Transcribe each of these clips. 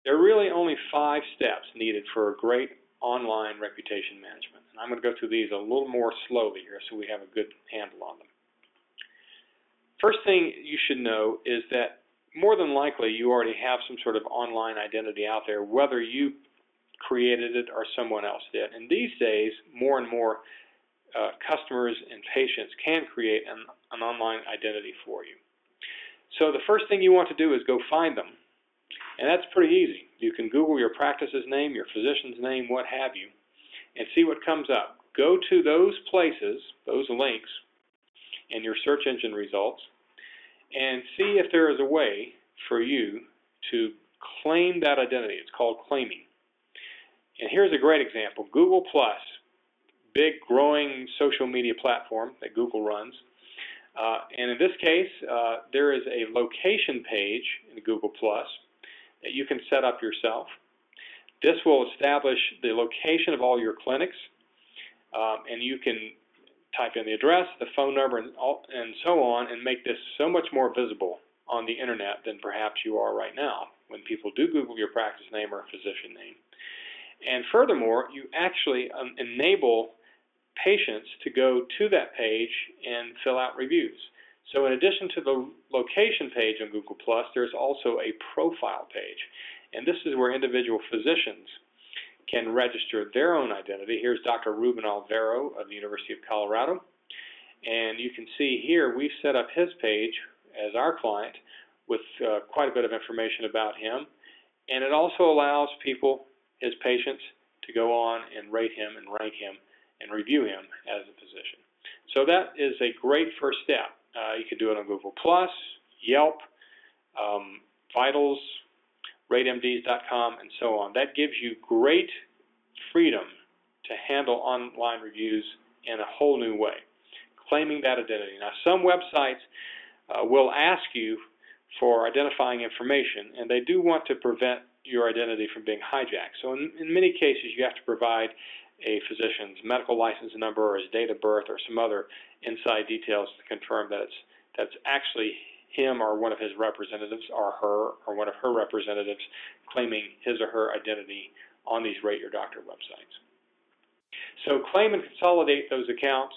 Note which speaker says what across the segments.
Speaker 1: There are really only 5 steps needed for great online reputation management. And I'm going to go through these a little more slowly here so we have a good handle on them. First thing you should know is that more than likely you already have some sort of online identity out there, whether you created it or someone else did. And these days, more and more customers and patients can create an online identity for you. So the first thing you want to do is go find them. And that's pretty easy. You can Google your practice's name, your physician's name, what have you, and see what comes up. Go to those places, those links, in your search engine results, and see if there is a way for you to claim that identity. It's called claiming. And here's a great example. Google+, big growing social media platform that Google runs. And in this case, there is a location page in Google+ that you can set up yourself. This will establish the location of all your clinics, and you can type in the address, the phone number, and so on, and make this so much more visible on the internet than perhaps you are right now when people do Google your practice name or physician name. And furthermore, you actually enable patients to go to that page and fill out reviews. So in addition to the location page on Google+, there's also a profile page. And this is where individual physicians can register their own identity. Here's Dr. Ruben Alvaro of the University of Colorado. And you can see here we've set up his page as our client with quite a bit of information about him. And it also allows people, his patients, to go on and rate him and rank him and review him as a physician. So that is a great first step. You can do it on Google+, Yelp, Vitals, RateMDs.com, and so on. That gives you great freedom to handle online reviews in a whole new way, claiming that identity. Now, some websites will ask you for identifying information, and they do want to prevent your identity from being hijacked. So in many cases, you have to provide a physician's medical license number or his date of birth or some other inside details to confirm that that's actually him or one of his representatives or her or one of her representatives claiming his or her identity on these Rate Your Doctor websites. So claim and consolidate those accounts.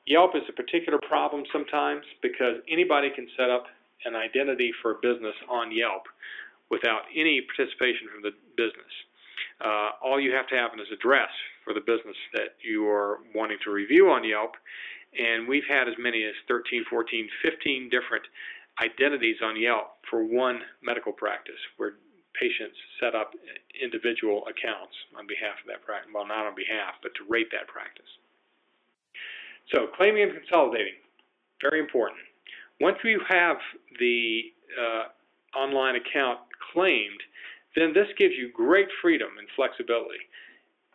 Speaker 1: Yelp is a particular problem sometimes because anybody can set up an identity for a business on Yelp without any participation from the business. All you have to have is an address for the business that you are wanting to review on Yelp, and we've had as many as 13, 14, 15 different identities on Yelp for one medical practice where patients set up individual accounts on behalf of that practice. Well, not on behalf, but to rate that practice. So claiming and consolidating, very important. Once you have the online account claimed, then this gives you great freedom and flexibility.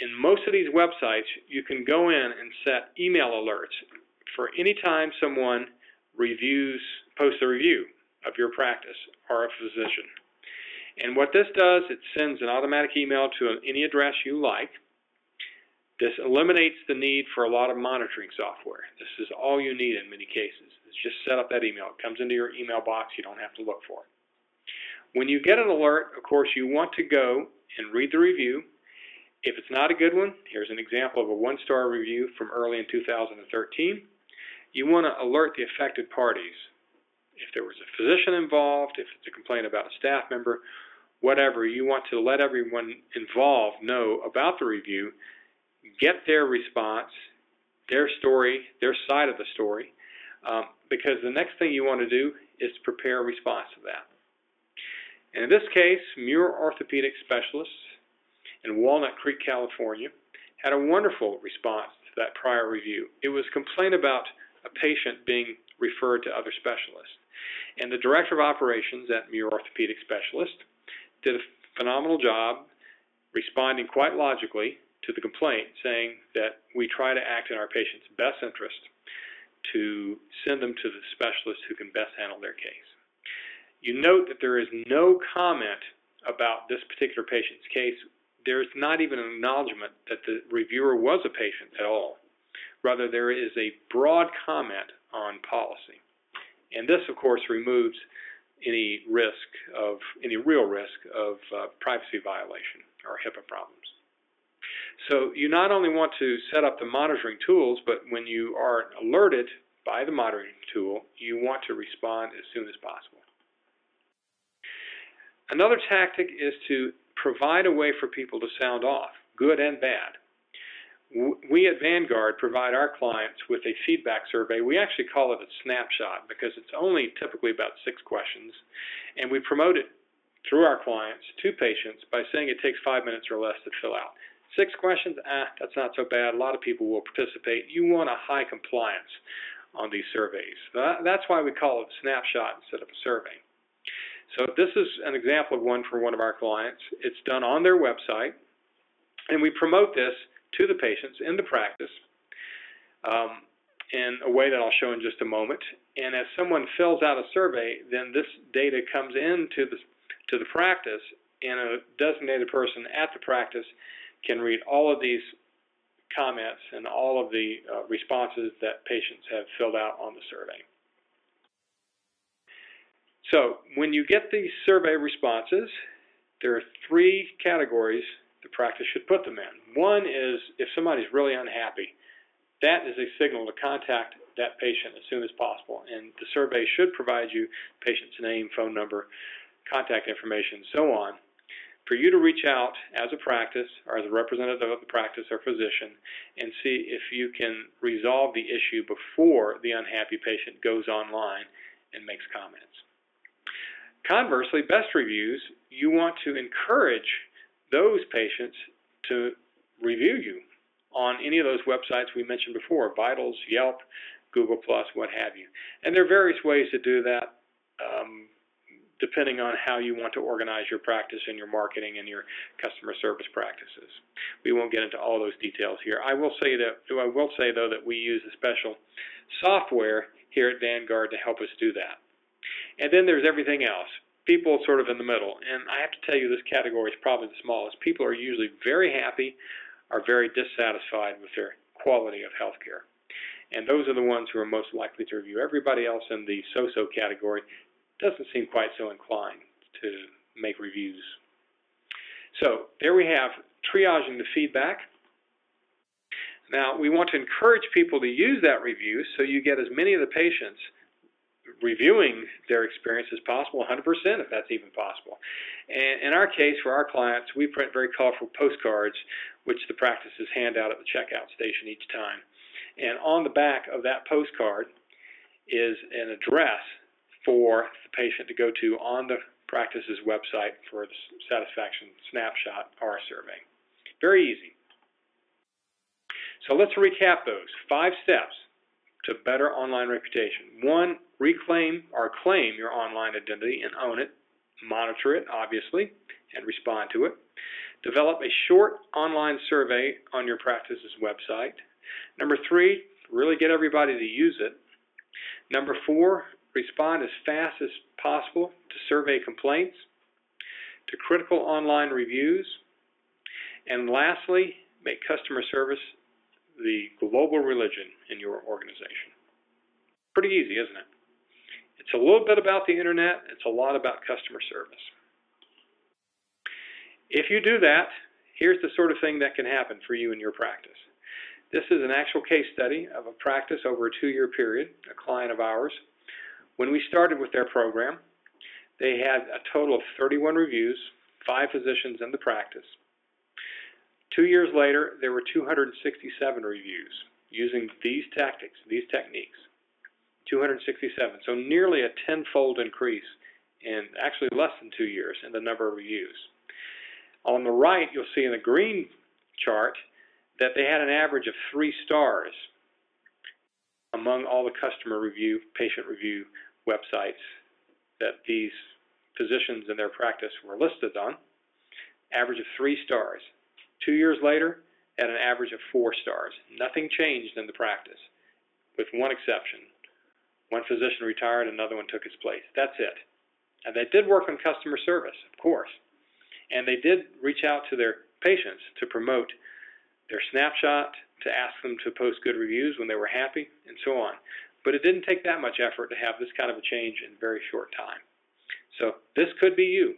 Speaker 1: In most of these websites, you can go in and set email alerts for any time someone posts a review of your practice or a physician. And what this does, it sends an automatic email to any address you like. This eliminates the need for a lot of monitoring software. This is all you need in many cases. It's just set up that email. It comes into your email box. You don't have to look for it. When you get an alert, of course, you want to go and read the review. If it's not a good one, here's an example of a one-star review from early in 2013. You want to alert the affected parties. If there was a physician involved, if it's a complaint about a staff member, whatever, you want to let everyone involved know about the review, get their response, their story, their side of the story, because the next thing you want to do is prepare a response to that. And in this case, Muir Orthopedic Specialists in Walnut Creek, California, had a wonderful response to that prior review. It was a complaint about a patient being referred to other specialists. And the Director of Operations at Muir Orthopedic Specialists did a phenomenal job responding quite logically to the complaint, saying that we try to act in our patient's best interest to send them to the specialist who can best handle their case. You note that there is no comment about this particular patient's case. There's not even an acknowledgement that the reviewer was a patient at all. Rather, there is a broad comment on policy. And this, of course, removes any real risk of privacy violation or HIPAA problems. So you not only want to set up the monitoring tools, but when you are alerted by the monitoring tool, you want to respond as soon as possible. Another tactic is to provide a way for people to sound off, good and bad. We at Vanguard provide our clients with a feedback survey. We actually call it a snapshot because it's only typically about 6 questions, and we promote it through our clients to patients by saying it takes 5 minutes or less to fill out. 6 questions, that's not so bad. A lot of people will participate. You want a high compliance on these surveys. That's why we call it a snapshot instead of a survey. So this is an example of one for one of our clients. It's done on their website, and we promote this to the patients in the practice in a way that I'll show in just a moment. And as someone fills out a survey, then this data comes into the practice, and a designated person at the practice can read all of these comments and all of the responses that patients have filled out on the survey. So when you get these survey responses, there are 3 categories the practice should put them in. One is if somebody's really unhappy. That is a signal to contact that patient as soon as possible, and the survey should provide you patient's name, phone number, contact information, so on, for you to reach out as a practice or as a representative of the practice or physician and see if you can resolve the issue before the unhappy patient goes online and makes comments. Conversely, best reviews, you want to encourage those patients to review you on any of those websites we mentioned before, Vitals, Yelp, Google+, what have you. And there are various ways to do that depending on how you want to organize your practice and your marketing and your customer service practices. We won't get into all those details here. I will say though that we use a special software here at Vanguard to help us do that. And then there's everything else. People sort of in the middle, and I have to tell you this category is probably the smallest. People are usually very happy or very dissatisfied with their quality of health care. And those are the ones who are most likely to review. Everybody else in the so-so category doesn't seem quite so inclined to make reviews. So there we have triaging the feedback. Now we want to encourage people to use that review so you get as many of the patients reviewing their experience as possible, 100% if that's even possible. And in our case, for our clients, we print very colorful postcards, which the practices hand out at the checkout station each time. And on the back of that postcard is an address for the patient to go to on the practice's website for the satisfaction snapshot or survey. Very easy. So let's recap those 5 steps to better online reputation. 1, reclaim or claim your online identity and own it. Monitor it, obviously, and respond to it. Develop a short online survey on your practice's website. Number 3, really get everybody to use it. Number 4, respond as fast as possible to survey complaints, to critical online reviews. And lastly, make customer service the global religion in your organization. Pretty easy, isn't it? It's a little bit about the internet. It's a lot about customer service. If you do that, here's the sort of thing that can happen for you in your practice. This is an actual case study of a practice over a 2-year period, a client of ours. When we started with their program, they had a total of 31 reviews, 5 physicians in the practice. 2 years later, there were 267 reviews using these tactics, these techniques. 267, so nearly a 10-fold increase in actually less than 2 years in the number of reviews. On the right, you'll see in the green chart that they had an average of 3 stars among all the customer review, patient review websites that these physicians in their practice were listed on. Average of 3 stars. 2 years later, at an average of 4 stars. Nothing changed in the practice, with one exception. One physician retired, another one took his place. That's it. And they did work on customer service, of course. And they did reach out to their patients to promote their snapshot, to ask them to post good reviews when they were happy, and so on. But it didn't take that much effort to have this kind of a change in a very short time. So this could be you.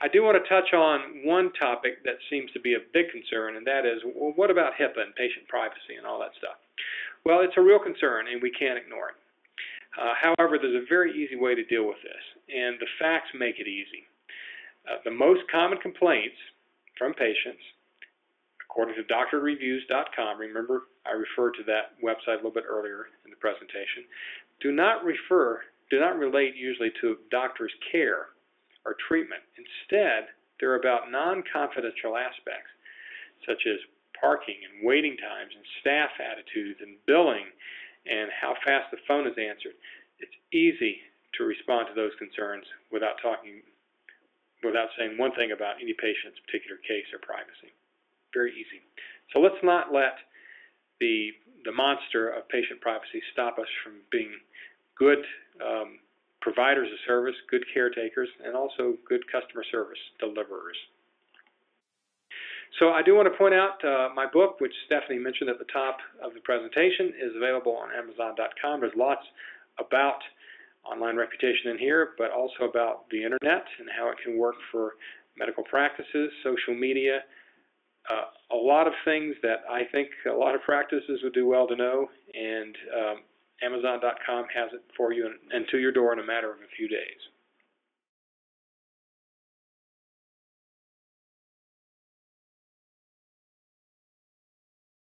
Speaker 1: I do want to touch on one topic that seems to be a big concern, and that is, well, what about HIPAA and patient privacy and all that stuff? Well, it's a real concern, and we can't ignore it. However, there's a very easy way to deal with this, and the facts make it easy. The most common complaints from patients, according to drreviews.com, remember I referred to that website a little bit earlier in the presentation, do not relate usually to doctor's care or treatment. Instead, they're about non-confidential aspects, such as parking and waiting times and staff attitudes and billing and how fast the phone is answered. It's easy to respond to those concerns without saying one thing about any patient's particular case or privacy. Very easy. So let's not let the monster of patient privacy stop us from being good providers of service, good caretakers, and also good customer service deliverers. So I do want to point out my book, which Stephanie mentioned at the top of the presentation, is available on Amazon.com. There's lots about online reputation in here, but also about the internet and how it can work for medical practices, social media, a lot of things that I think a lot of practices would do well to know, and Amazon.com has it for you and to your door in a matter of a few days.